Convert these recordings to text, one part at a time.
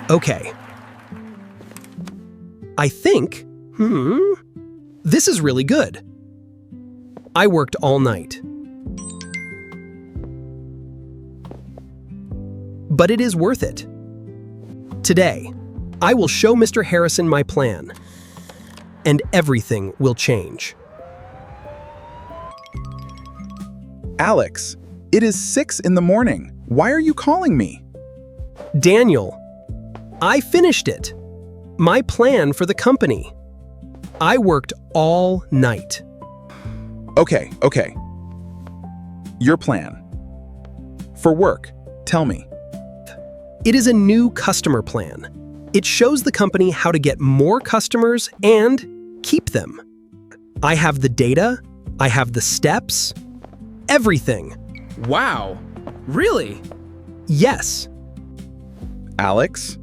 Okay. I think, this is really good. I worked all night. But it is worth it. Today, I will show Mr. Harrison my plan, and everything will change. Alex, it is 6 in the morning. Why are you calling me? Daniel, I finished it. My plan for the company. I worked all night. Okay. Your plan. For work, tell me. It is a new customer plan. It shows the company how to get more customers and keep them. I have the data, I have the steps, everything. Wow, really? Yes. Alex?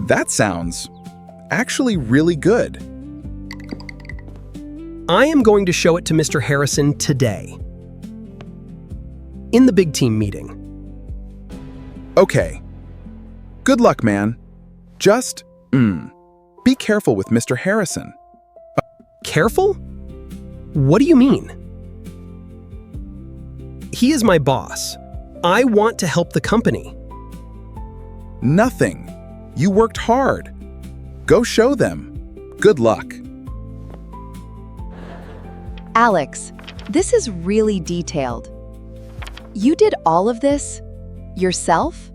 That sounds actually really good. I am going to show it to Mr. Harrison today. In the big team meeting. Okay. Good luck, man. Just, be careful with Mr. Harrison. Careful? What do you mean? He is my boss. I want to help the company. Nothing. You worked hard. Go show them. Good luck. Alex, this is really detailed. You did all of this yourself?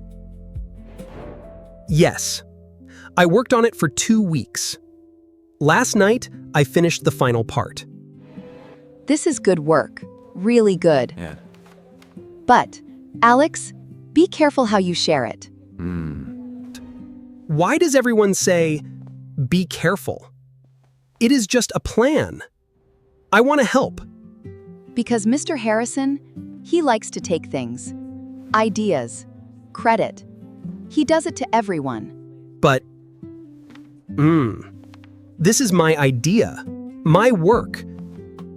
Yes. I worked on it for 2 weeks. Last night, I finished the final part. This is good work. Really good. Yeah. But, Alex, be careful how you share it. Why does everyone say, be careful? It is just a plan. I want to help. Because Mr. Harrison, he likes to take things, ideas, credit. He does it to everyone. But, this is my idea, my work.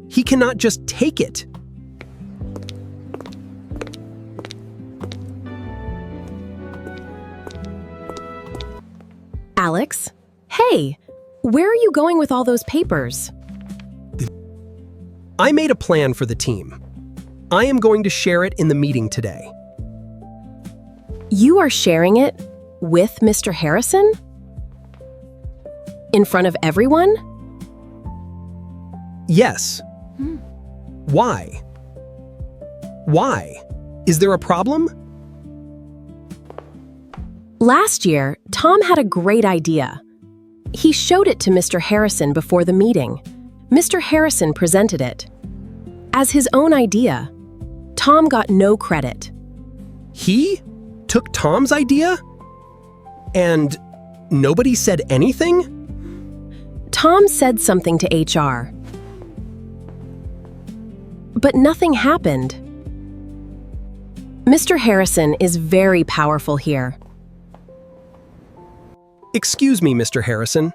He cannot just take it. Alex? Hey, where are you going with all those papers? I made a plan for the team. I am going to share it in the meeting today. You are sharing it with Mr. Harrison? In front of everyone? Yes. Why? Why? Is there a problem? Last year, Tom had a great idea. He showed it to Mr. Harrison before the meeting. Mr. Harrison presented it. As his own idea, Tom got no credit. He took Tom's idea? And nobody said anything? Tom said something to HR. But nothing happened. Mr. Harrison is very powerful here. Excuse me, Mr. Harrison.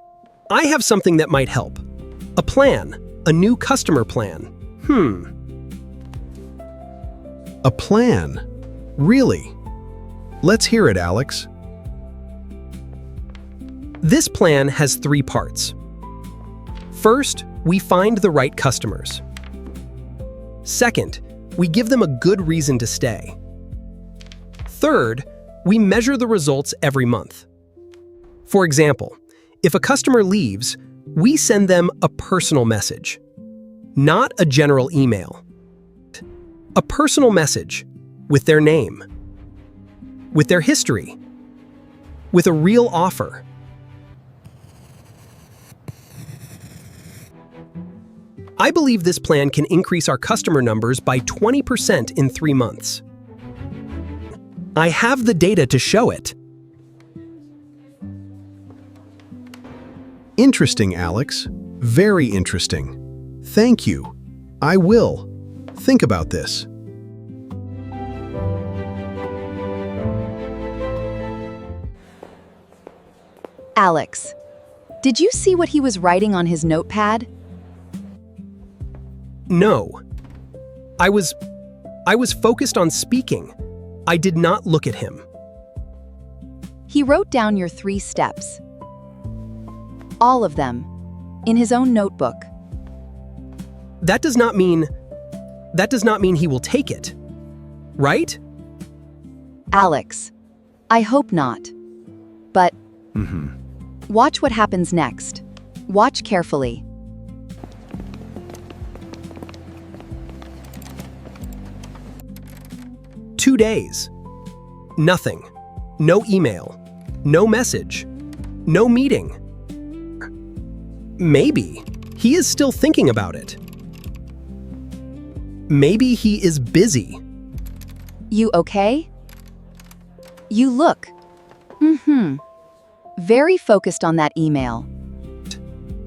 I have something that might help. A plan, a new customer plan. A plan? Really? Let's hear it, Alex. This plan has 3 parts. First, we find the right customers. Second, we give them a good reason to stay. Third, we measure the results every month. For example, if a customer leaves, we send them a personal message, not a general email. A personal message with their name, with their history, with a real offer. I believe this plan can increase our customer numbers by 20% in 3 months. I have the data to show it. Interesting, Alex. Very interesting. Thank you. I will. Think about this. Alex, did you see what he was writing on his notepad? No. I was focused on speaking. I did not look at him. He wrote down your 3 steps. All of them, in his own notebook. That does not mean he will take it, right? Alex, I hope not. But watch what happens next. Watch carefully. Two days. Nothing. No email. No message. No meeting. Maybe he is still thinking about it. Maybe he is busy. You okay? You look. Very focused on that email.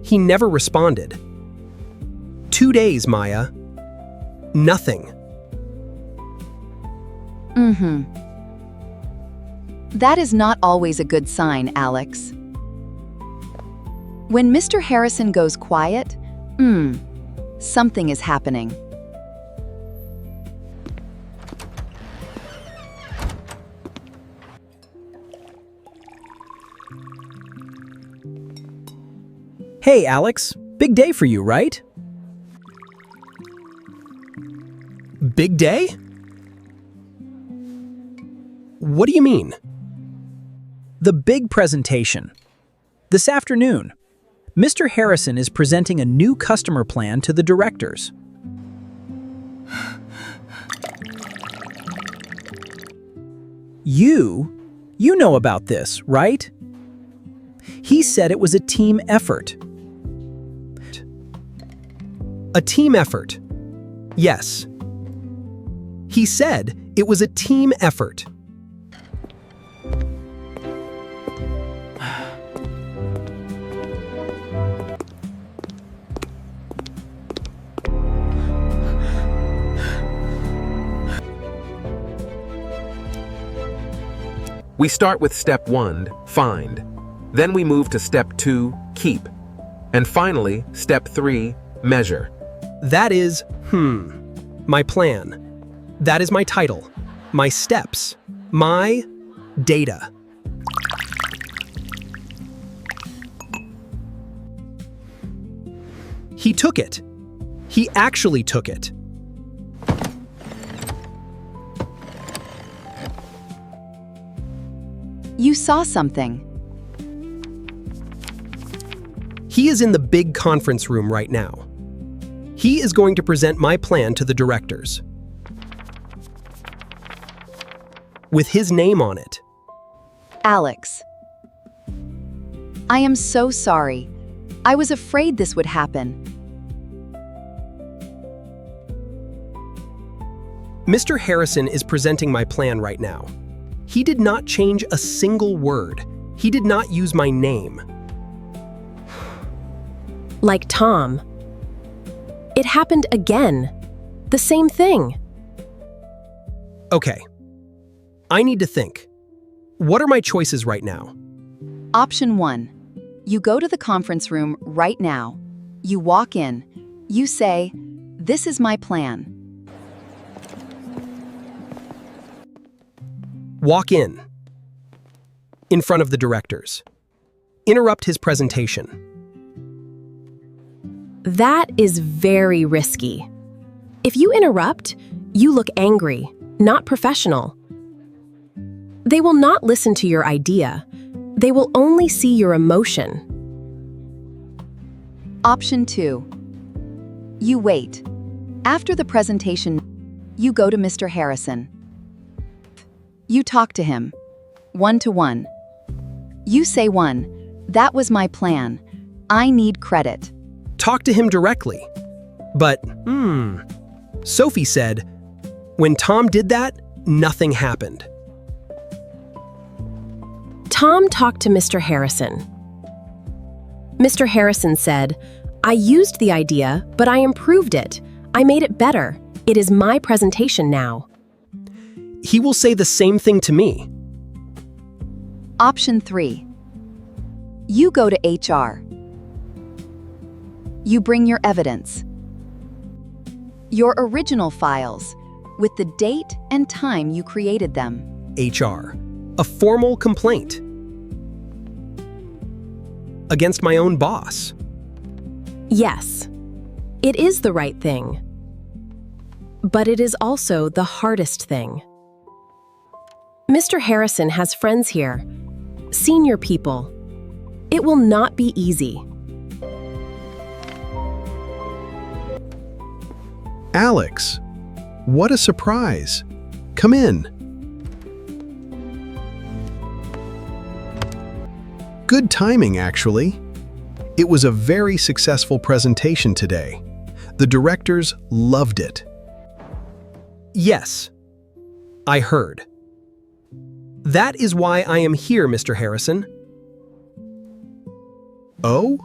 He never responded. 2 days, Maya. Nothing. That is not always a good sign, Alex. When Mr. Harrison goes quiet, something is happening. Hey, Alex. Big day for you, right? Big day? What do you mean? The big presentation. This afternoon, Mr. Harrison is presenting a new customer plan to the directors. You know about this, right? He said it was a team effort. A team effort. Yes. He said it was a team effort. We start with step 1, find. Then we move to step 2, keep. And finally, step 3, measure. That is, my plan. That is my title, my steps, my data. He took it. He actually took it. You saw something. He is in the big conference room right now. He is going to present my plan to the directors. With his name on it. Alex. I am so sorry. I was afraid this would happen. Mr. Harrison is presenting my plan right now. He did not change a single word. He did not use my name. Like Tom. It happened again. The same thing. Okay. I need to think. What are my choices right now? Option 1. You go to the conference room right now. You walk in. You say, "This is my plan." Walk in front of the directors. Interrupt his presentation. That is very risky. If you interrupt, you look angry, not professional. They will not listen to your idea. They will only see your emotion. Option 2. You wait. After the presentation, you go to Mr. Harrison. You talk to him, one-to-one. You say 1, "That was my plan. I need credit." Talk to him directly. But, Sophie said, when Tom did that, nothing happened. Tom talked to Mr. Harrison. Mr. Harrison said, "I used the idea, but I improved it. I made it better. It is my presentation now." He will say the same thing to me. Option 3. You go to HR. You bring your evidence. Your original files, with the date and time you created them. HR. A formal complaint. against my own boss. Yes, it is the right thing. But it is also the hardest thing. Mr. Harrison has friends here, senior people. It will not be easy. Alex, what a surprise. Come in. Good timing, actually. It was a very successful presentation today. The directors loved it. Yes, I heard. That is why I am here, Mr. Harrison. Oh?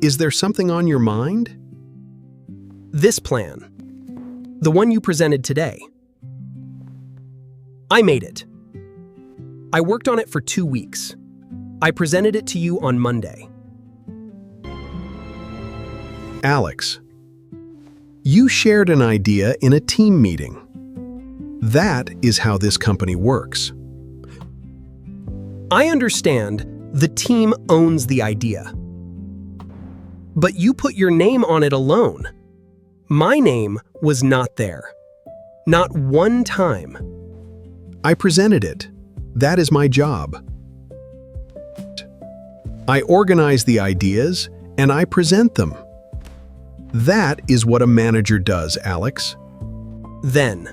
Is there something on your mind? This plan, the one you presented today. I made it. I worked on it for 2 weeks. I presented it to you on Monday. Alex, you shared an idea in a team meeting. That is how this company works. I understand the team owns the idea. But you put your name on it alone. My name was not there. Not one time. I presented it. That is my job. I organize the ideas and I present them. That is what a manager does, Alex. Then,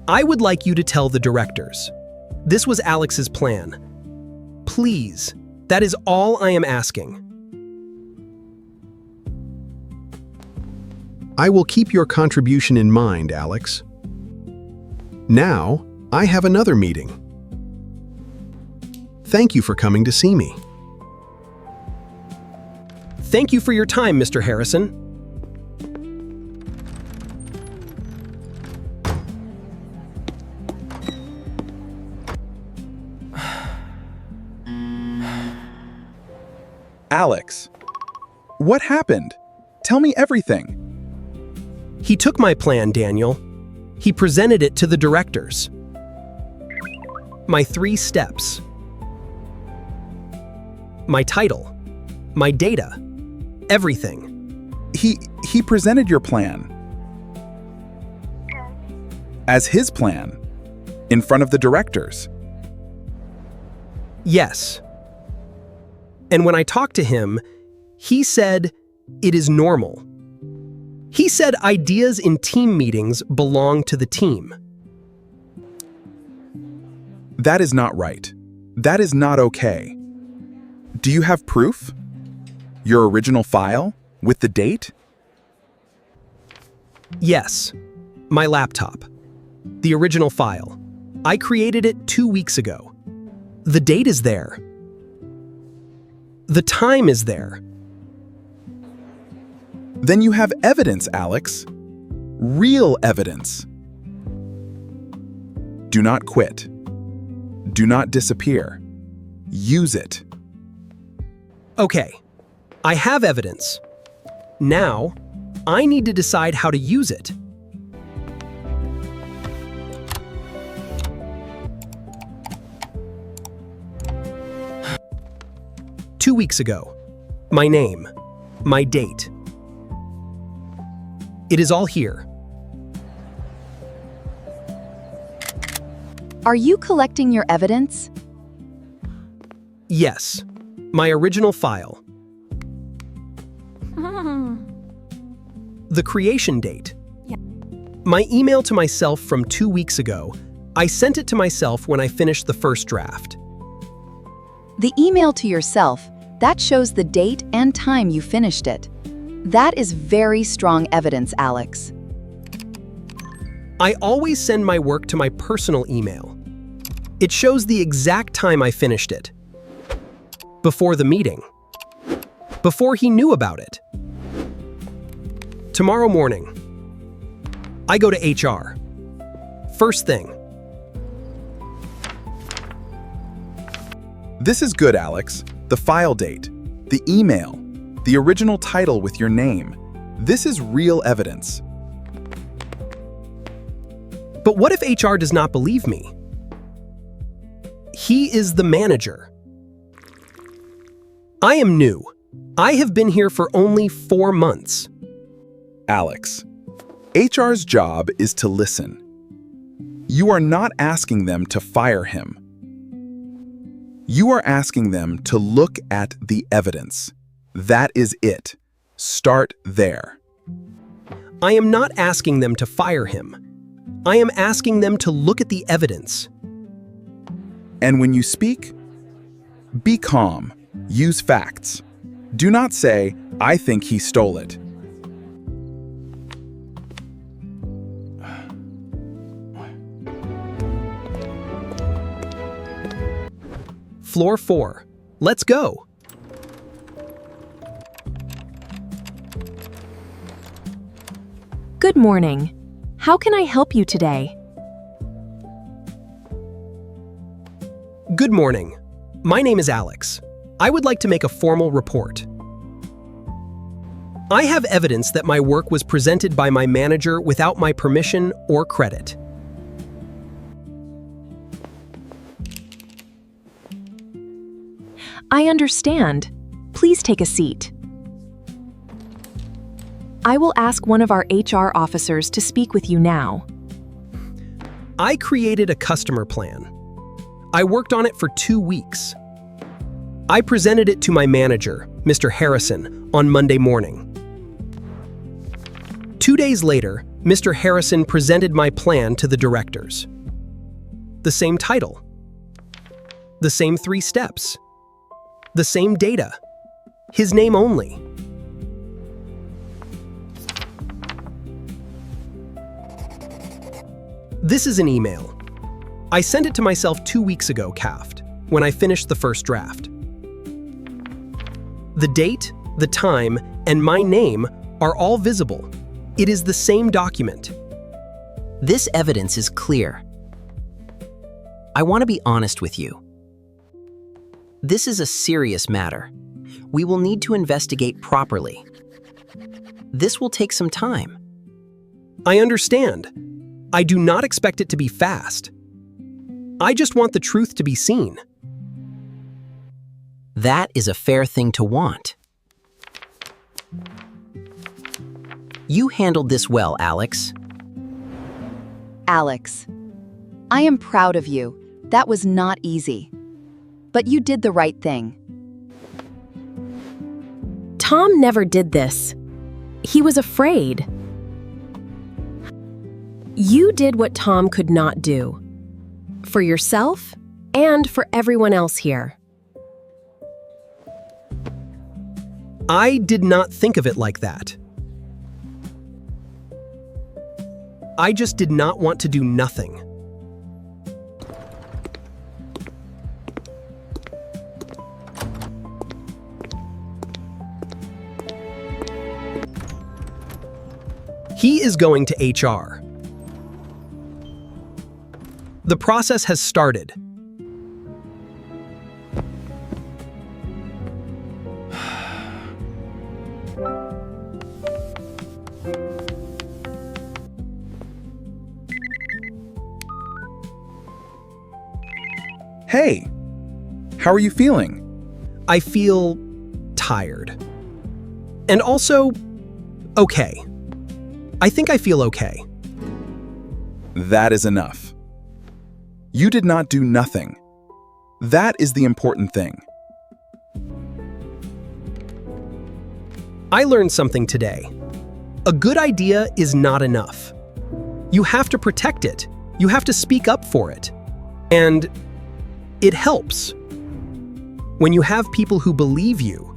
I would like you to tell the directors. This was Alex's plan. Please, that is all I am asking. I will keep your contribution in mind, Alex. Now, I have another meeting. Thank you for coming to see me. Thank you for your time, Mr. Harrison. Alex, what happened? Tell me everything. He took my plan, Daniel. He presented it to the directors. My 3 steps. My title. My data. Everything. He presented your plan. As his plan. In front of the directors. Yes. And when I talked to him, he said it is normal. He said ideas in team meetings belong to the team. That is not right. That is not okay. Do you have proof? Your original file? With the date? Yes. My laptop. The original file. I created it 2 weeks ago. The date is there. The time is there. Then you have evidence, Alex. Real evidence. Do not quit. Do not disappear. Use it. Okay, I have evidence. Now, I need to decide how to use it. Two weeks ago, my name, my date. It is all here. Are you collecting your evidence? Yes, my original file. The creation date. My email to myself from 2 weeks ago. I sent it to myself when I finished the first draft. The email to yourself, that shows the date and time you finished it. That is very strong evidence, Alex. I always send my work to my personal email. It shows the exact time I finished it. Before the meeting. Before he knew about it. Tomorrow morning, I go to HR. First thing. This is good, Alex. The file date, the email, the original title with your name. This is real evidence. But what if HR does not believe me? He is the manager. I am new. I have been here for only 4 months. Alex, HR's job is to listen. You are not asking them to fire him. You are asking them to look at the evidence. That is it. Start there. I am not asking them to fire him. I am asking them to look at the evidence. And when you speak, be calm. Use facts. Do not say, "I think he stole it." Floor 4. Let's go. Good morning. How can I help you today? Good morning. My name is Alex. I would like to make a formal report. I have evidence that my work was presented by my manager without my permission or credit. I understand. Please take a seat. I will ask one of our HR officers to speak with you now. I created a customer plan. I worked on it for 2 weeks. I presented it to my manager, Mr. Harrison, on Monday morning. 2 days later, Mr. Harrison presented my plan to the directors. The same title. The same 3 steps. The same data. His name only. This is an email. I sent it to myself 2 weeks ago, Kaft, when I finished the first draft. The date, the time, and my name are all visible. It is the same document. This evidence is clear. I want to be honest with you. This is a serious matter. We will need to investigate properly. This will take some time. I understand. I do not expect it to be fast. I just want the truth to be seen. That is a fair thing to want. You handled this well, Alex. Alex, I am proud of you. That was not easy. But you did the right thing. Tom never did this. He was afraid. You did what Tom could not do. For yourself and for everyone else here. I did not think of it like that. I just did not want to do nothing. He is going to HR. The process has started. Hey, how are you feeling? I feel tired. And also, okay. I think I feel okay. That is enough. You did not do nothing. That is the important thing. I learned something today. A good idea is not enough. You have to protect it. You have to speak up for it. And it helps. When you have people who believe you,